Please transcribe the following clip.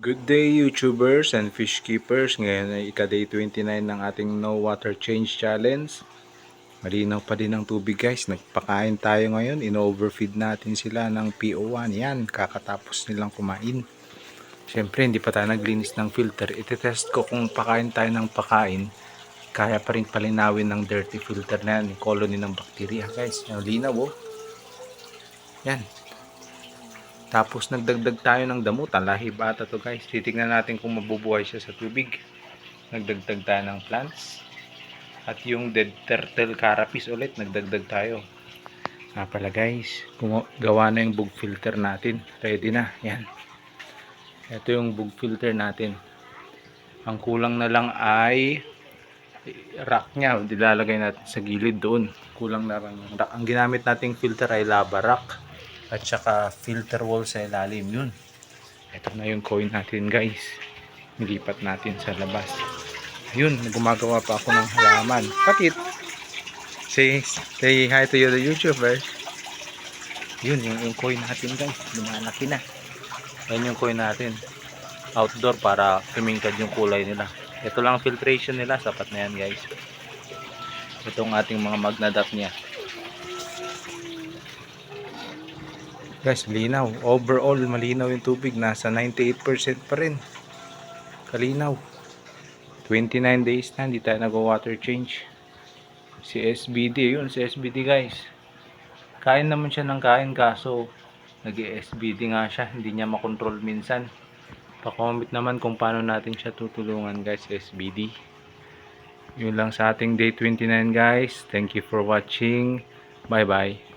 Good day YouTubers and fish keepers. Ngayon ay ika-day 29 ng ating no water change challenge. Malinaw pa din ang tubig guys. Nagpakain tayo ngayon. In-overfeed natin sila ng PO1. Yan, kakatapos nilang kumain. Siyempre hindi pa tayo naglinis ng filter. Iti-test ko kung pakain tayo ng pakain. Kaya pa rin palinawin ng dirty filter na yan. Yung colony ng bacteria guys. Yung linaw oh. Yan. Tapos nagdagdag tayo ng damutan, lahi bata to guys. Titignan natin kung mabubuhay siya sa tubig. Nagdagdag tayo ng plants. At yung dead turtle carapace ulit, nagdagdag tayo. Nga pala guys, gawa na yung bug filter natin. Ready na, yan. Ito yung bug filter natin. Ang kulang na lang ay rock nya, dilalagay natin sa gilid doon. Kulang na lang yung rock. Ang ginamit nating filter ay lava rock. At saka filter wall sa ilalim yun. Ito na yung coin natin guys. Nilipat natin sa labas. Ayun, gumagawa pa ako ng halaman. Bakit? Say hi to you the YouTuber. Yun, yung coin natin guys. Lumalaki na. Yan yung coin natin. Outdoor para tumingkad yung kulay nila. Ito lang filtration nila. Sapat na yan guys. Itong ating mga magnadap niya. Guys, malinaw. Overall, malinaw yung tubig. Nasa 98% pa rin. Kalinaw. 29 days na, hindi tayo nag-water change. Si SBD, yun, si SBD guys. Kain naman siya ng kain, kaso nag-SBD nga siya. Hindi niya makontrol minsan. Pa-comment naman kung paano natin siya tutulungan guys, SBD. Yun lang sa ating day 29 guys. Thank you for watching. Bye bye.